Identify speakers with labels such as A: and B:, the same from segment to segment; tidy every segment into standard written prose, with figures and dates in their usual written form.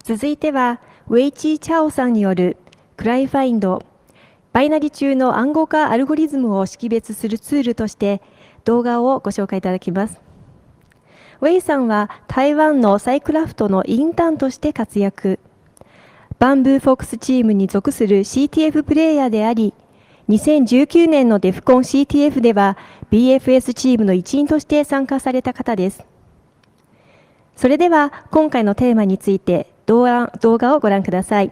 A: 続いては、ウェイチー・チャオさんによるクライファインド、バイナリ中の暗号化アルゴリズムを識別するツールとして動画をご紹介いただきます。ウェイさんは台湾のサイクラフトのインターンとして活躍。バンブーフォックスチームに属する CTF プレイヤーであり、2019年のデフコン CTF では BFS チームの一員として参加された方です。それでは今回のテーマについて動画をご覧ください。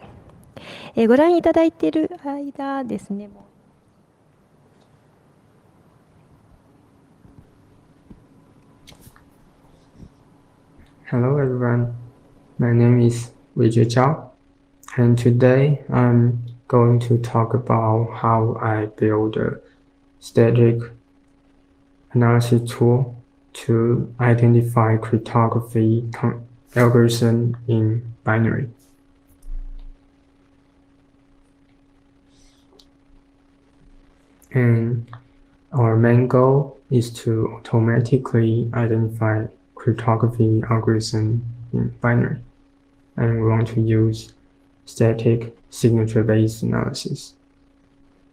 A: ご覧いただいている間ですね。
B: Hello everyone, my name is Weijie Zhao, and today I'm going to talk about how I build a static analysis tool to identify cryptography algorithm in binary. And our main goal is to automatically identify cryptography algorithm in binary, and we want to use static signature-based analysis.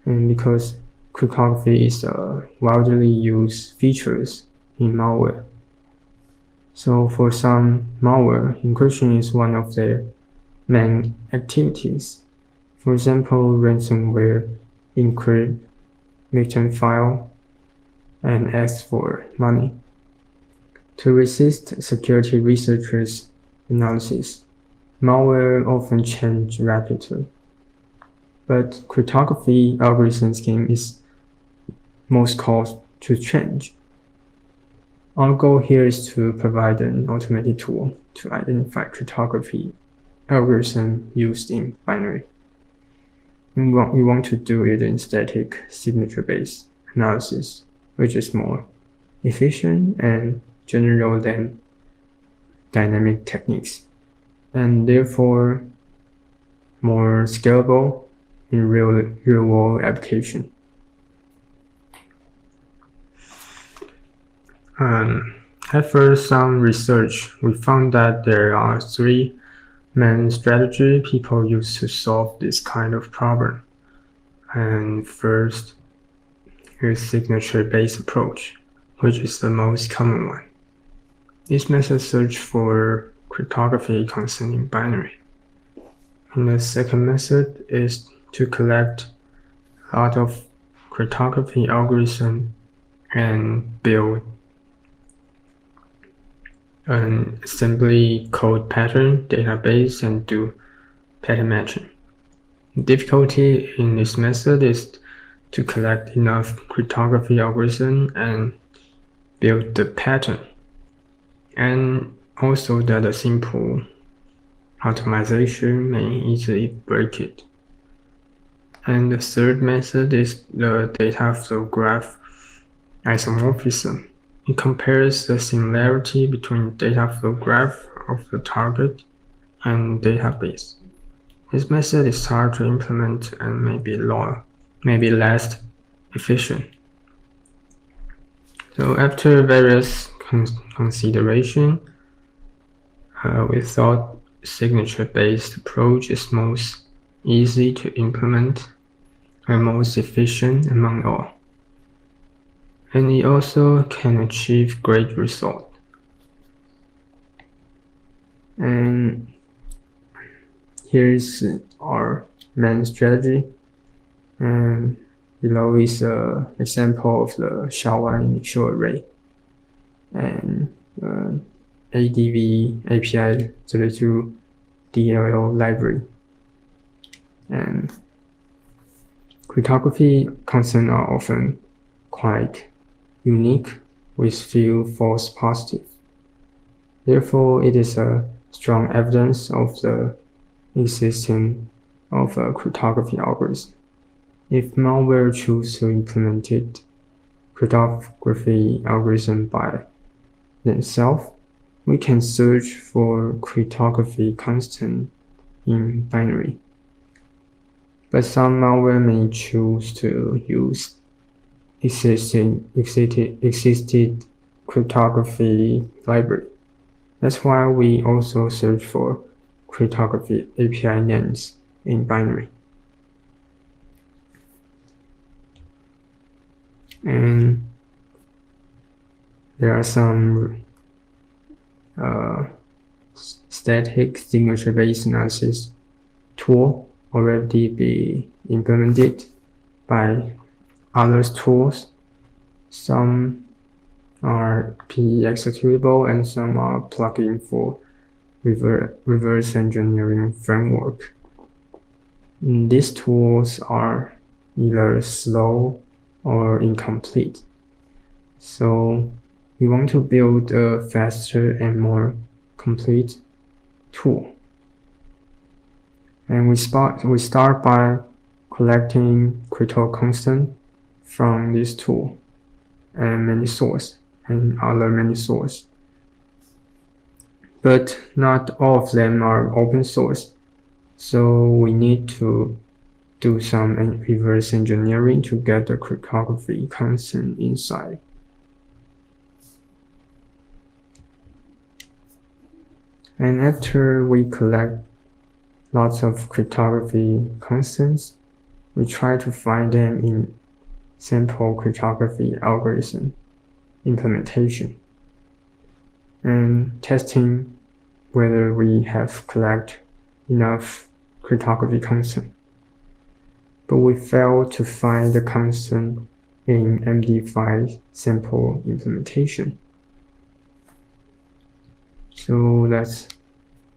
B: And because cryptography is a widely used features in malware, so for some malware, encryption is one of their main activities. For example, ransomware encrypt victim file and ask for money. To resist security researchers' analysis, malware often change rapidly, but cryptography algorithm scheme is most caused to change. Our goal here is to provide an automated tool to identify cryptography algorithm used in binary. We want to do it in static signature-based analysis, which is more efficient and general than dynamic techniques, and therefore more scalable in real-world application. After some research, we found that there are three main strategies people use to solve this kind of problem. And first is signature-based approach, which is the most common one. This method searches for cryptography concerning binary. And the second method is to collect a lot of cryptography algorithm and build an assembly code pattern database and do pattern matching. The difficulty in this method is to collect enough cryptography algorithm and build the pattern, and also that a simple optimization may easily break it. And the third method is the data flow graph isomorphism. It compares the similarity between data flow graph of the target and database. This method is hard to implement and maybe less efficient. So after various consideration, we thought signature-based approach is most easy to implement and most efficient among all. And it also can achieve great result. And here is our main strategy. And below is an example of the SHA-1 initial array and ADV API 32 DLL library. And cryptography concerns are often quite unique with few false positives. Therefore, it is a strong evidence of the existence of a cryptography algorithm. If malware chooses to implement it, cryptography algorithm by themselves, we can search for cryptography constant in binary. But some malware may choose to use existed cryptography library. That's why we also search for cryptography API names in binary. And there are some static signature-based analysis tool already be implemented by other tools. Some are PE executable and some are plugin for reverse engineering framework. These tools are either slow or incomplete. So we want to build a faster and more complete tool. And we start by collecting crypto constant from this tool and many sources and other many sources. But not all of them are open source. So we need to do some reverse engineering to get the cryptography constant inside. And after we collect lots of cryptography constants, we try to find them in simple cryptography algorithm implementation and testing whether we have collected enough cryptography constant. But we failed to find the constant in MD5 simple implementation. So let's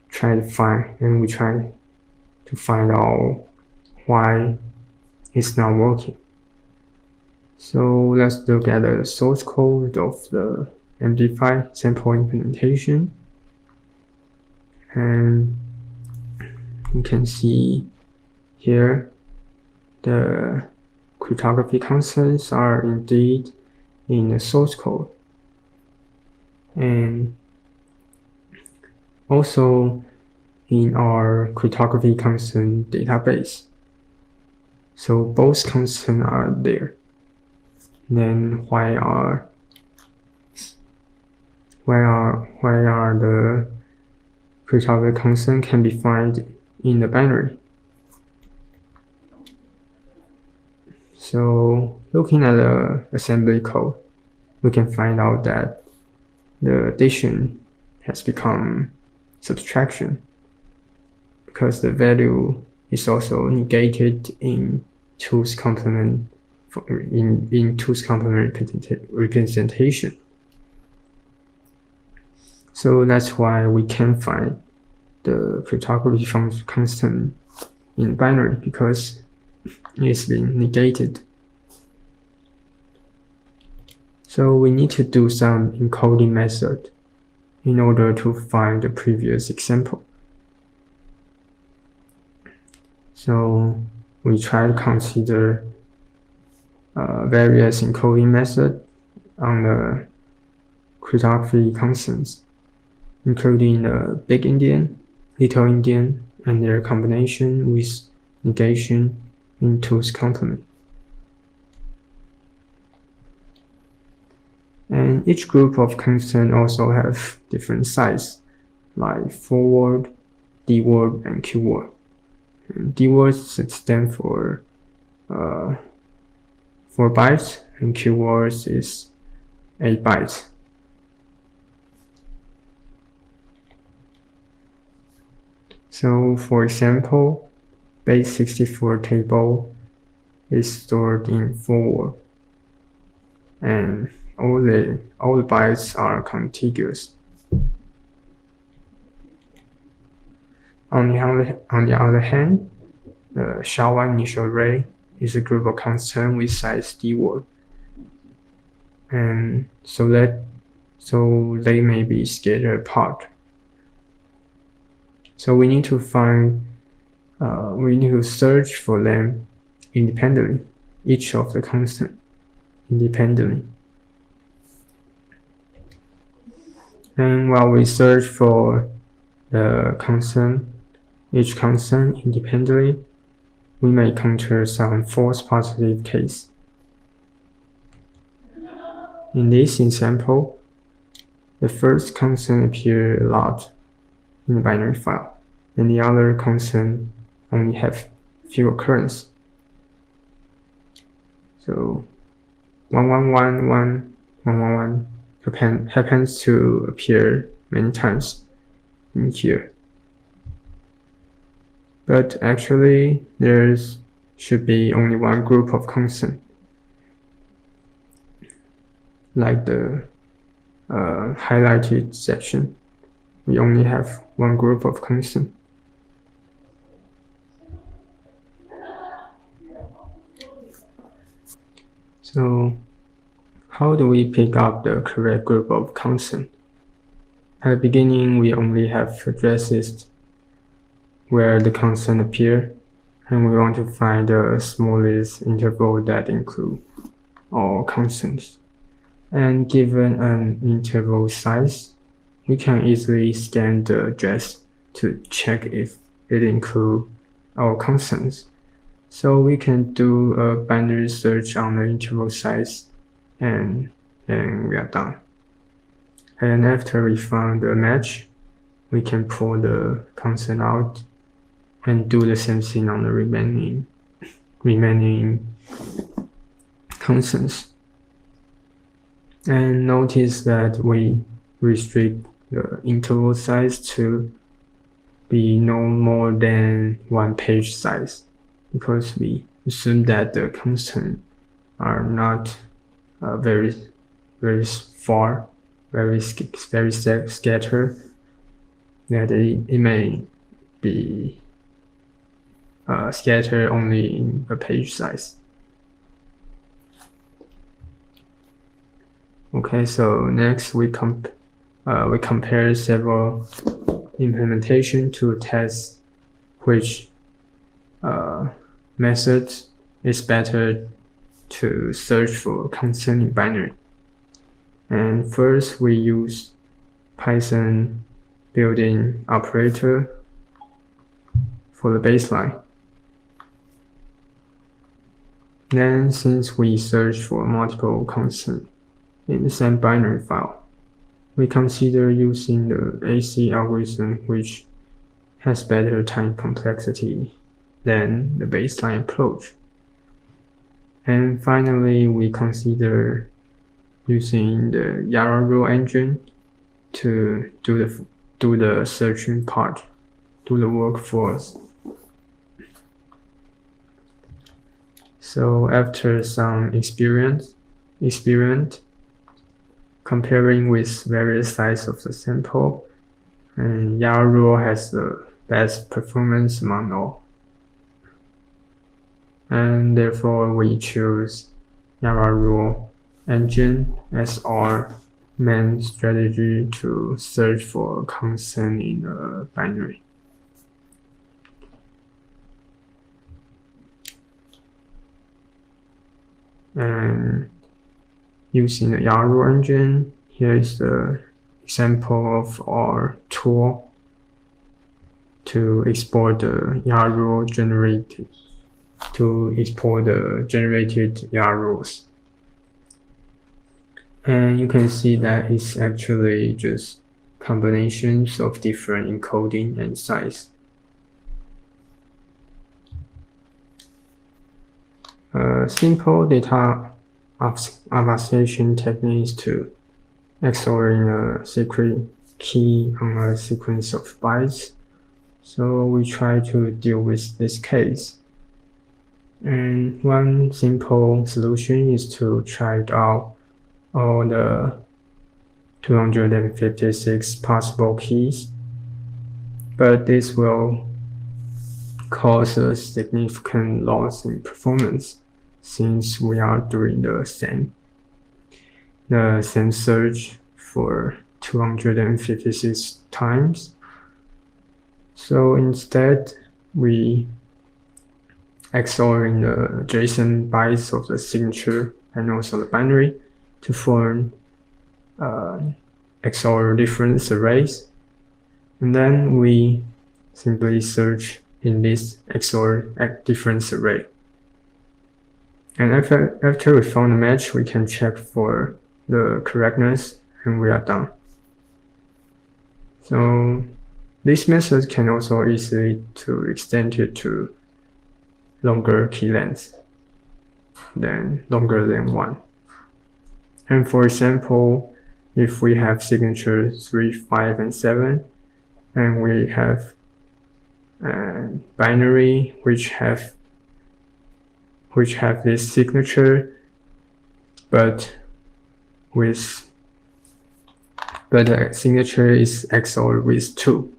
B: try to find, and we try to find out why it's not working. So let's look at the source code of the MD5 sample implementation. And you can see here the cryptography constants are indeed in the source code. And also in our cryptography constant database. So both constants are there. Then why are the cryptography constant can be found in the binary? So looking at the assembly code, we can find out that the addition has become subtraction because the value is also negated in 2's complement in 2's complement representation. So that's why we can find the cryptography constant in binary because it's been negated. So we need to do some encoding method in order to find the previous example. So we try to consider various encoding methods on the cryptography constants, including the big endian, little endian, and their combination with negation in 2's complement. And each group of constants also have different size, like forward, D word, and Q word. D words stand for 4 bytes, and Q words is 8 bytes. So, for example, base 64 table is stored in forward, and all the bytes are contiguous. On the other hand, the SHA-1 initial array is a group of constants with size D word, and so they may be scattered apart. So we need to search for them independently, each of the constant independently. And while we search for the constant, each constant independently, we may encounter some false positive case. In this example, the first constant appears a lot in the binary file, and the other constant only have few occurrence. So 111 happens to appear many times in here. But actually, there should be only one group of constant, like the highlighted section. We only have one group of constant. So how do we pick up the correct group of constant? At the beginning, we only have addresses where the constant appear, and we want to find the smallest interval that include all constants. And given an interval size, we can easily scan the address to check if it includes all constants. So we can do a binary search on the interval size, and then we are done. And after we found a match, we can pull the constant out and do the same thing on the remaining constants. And notice that we restrict the interval size to be no more than one page size, because we assume that the constants are not very far, very scattered, that it may be scattered only in a page size. Okay, so next we compare several implementation to test which method is better to search for constant in binary. And first we use Python built-in operator for the baseline. Then, since we search for multiple constants in the same binary file, we consider using the AC algorithm, which has better time complexity than the baseline approach. And finally, we consider using the Yara rule engine to do the searching part, do the work for us. So after some experiment comparing with various sizes of the sample, and Yara rule has the best performance among all. And therefore we choose Yara rule engine as our main strategy to search for constant in a binary. And using the Yara rule engine, here is the example of our tool to export the Yara rule generated Yara rules. And you can see that it's actually just combinations of different encoding and size. Simple data obfuscation techniques to XORing a secret key on a sequence of bytes. So we try to deal with this case. And one simple solution is to try out all the 256 possible keys, but this will cause a significant loss in performance since we are doing the same search for 256 times. So instead, we XORing the JSON bytes of the signature and also the binary to form XOR difference arrays. And then we simply search in this XOR difference array. And after we found a match, we can check for the correctness, and we are done. So This method can also easily to extend it to longer key lengths longer than 1. And for example, if we have signature 3, 5, and 7, and we have binary which have this signature, but the signature is XOR with 2.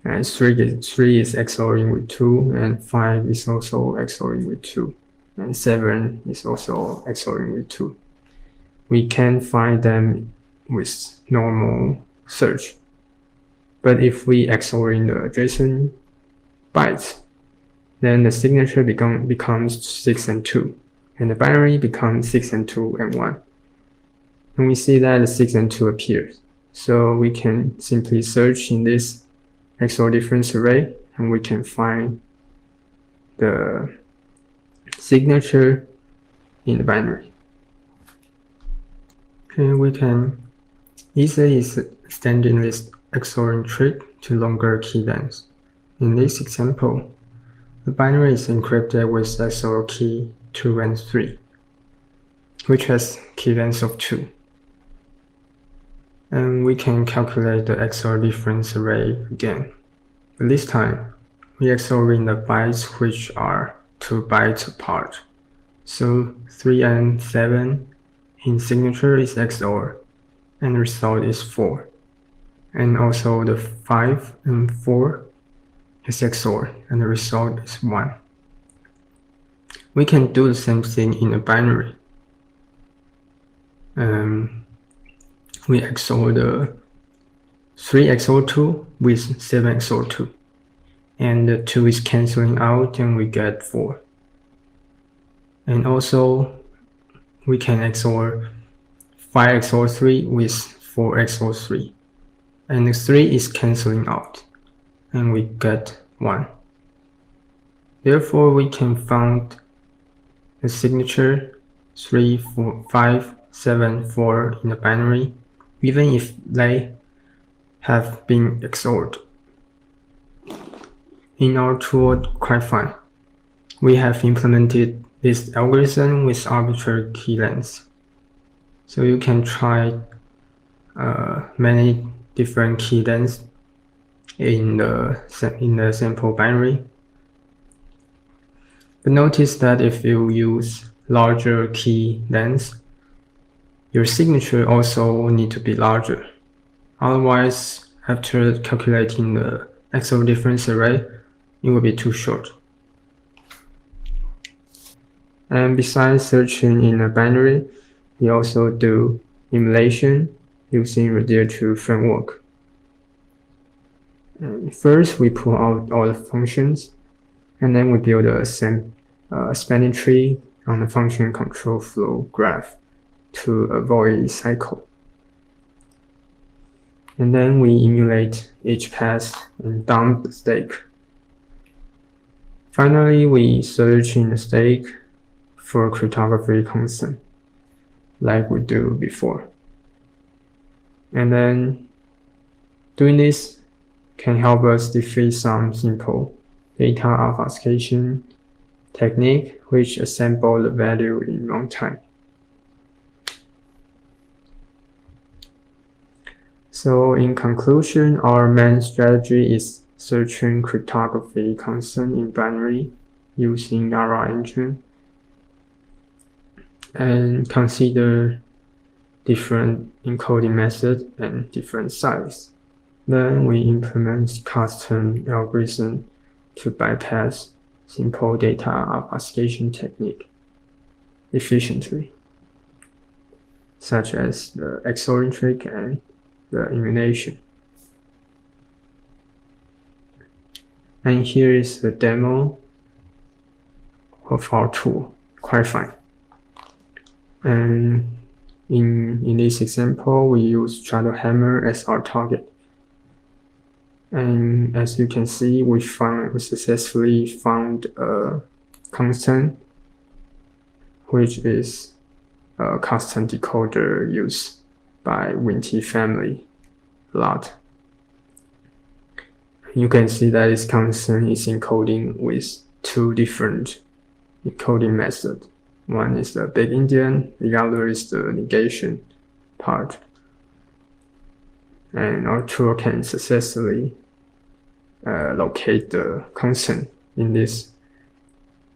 B: And 3 is XORing with 2, and 5 is also XORing with 2, and 7 is also XORing with 2. We can find them with normal search. But if we XOR in the JSON bytes, then the signature becomes 6 and 2, and the binary becomes 6 and 2 and 1. And we see that the 6 and 2 appears. So we can simply search in this XOR difference array, and we can find the signature in the binary. Okay, we can easily extend this XORing trick to longer key lengths. In this example, the binary is encrypted with XOR key 2 and 3, which has key length of 2. And we can calculate the XOR difference array again. But this time, we XOR in the bytes which are 2 bytes apart. So 3 and 7 in signature is XOR, and the result is 4. And also the 5 and 4 is XOR, and the result is 1. We can do the same thing in a binary. We XOR the 3 XOR 2 with 7 XOR 2. And the 2 is canceling out, and we get 4. And also, we can XOR 5 XOR 3 with 4 XOR 3. And the 3 is canceling out, and we get 1. Therefore, we can find the signature 3, 4, 5, 7, 4 in the binary, even if they have been XORed. In our tool Cryfind, we have implemented this algorithm with arbitrary key lengths. So you can try many different key lengths in the sample binary. But notice that if you use larger key lengths, your signature also need to be larger. Otherwise, after calculating the XOR difference array, it will be too short. And besides searching in a binary, we also do emulation using Redir2 framework. And first, we pull out all the functions, and then we build a spanning tree on the function control flow graph to avoid cycle. And then we emulate each pass and dump the stake. Finally, we search in the stake for cryptography constant, like we do before. And then doing this can help us defeat some simple data obfuscation technique which assemble the value in runtime. So in conclusion, our main strategy is searching cryptography constant in binary using our engine, and consider different encoding methods and different size. Then we implement custom algorithm to bypass simple data obfuscation technique efficiently, such as the XORing trick and the emulation. And here is the demo of our tool, Cryfind. And in this example, we use shadow hammer as our target. And as you can see, we successfully found a constant, which is a custom decoder used by Winty family a lot. you can see that this constant is encoding with two different encoding methods. One is the big endian, the other is the negation part. And our tool can successfully locate the constant in this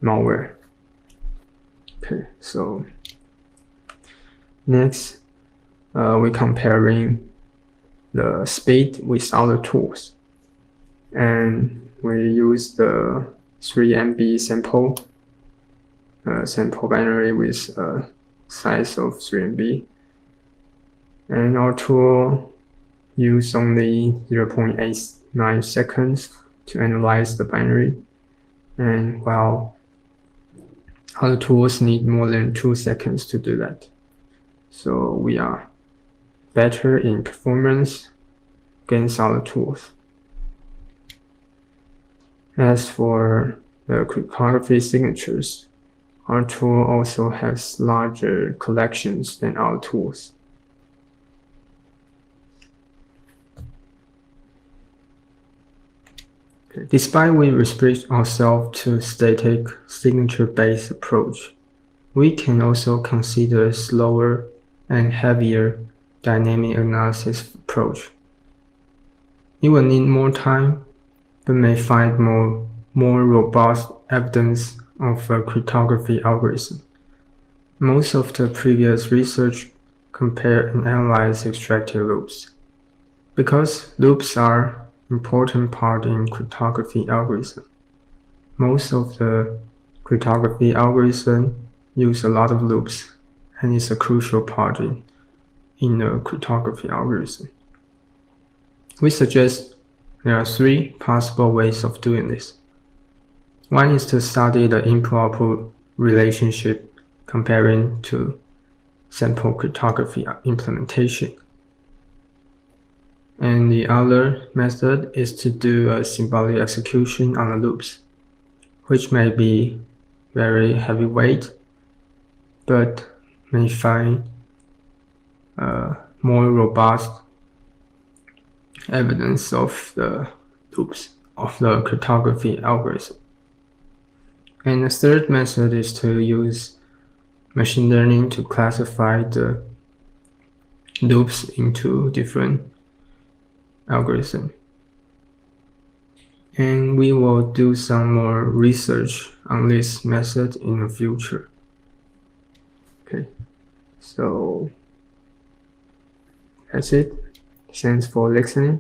B: malware. Okay, so next we're comparing the speed with other tools. And we use the 3 MB sample binary with a size of 3 MB. And our tool use only 0.89 seconds to analyze the binary. And while other tools need more than 2 seconds to do that. So we are better in performance against other tools. As for the cryptography signatures, our tool also has larger collections than our tools. Despite we restrict ourselves to static signature-based approach, we can also consider a slower and heavier dynamic analysis approach. It will need more time, but may find more robust evidence of a cryptography algorithm. Most of the previous research compared and analyzed extractive loops. Because loops are important part in cryptography algorithm. Most of the cryptography algorithm use a lot of loops and is a crucial part in the cryptography algorithm. We suggest there are 3 possible ways of doing this. One is to study the input-output relationship comparing to sample cryptography implementation. And the other method is to do a symbolic execution on the loops, which may be very heavyweight, but may find more robust evidence of the loops of the cryptography algorithm. And the third method is to use machine learning to classify the loops into different algorithms. And we will do some more research on this method in the future. Okay, so that's it. Thanks for listening.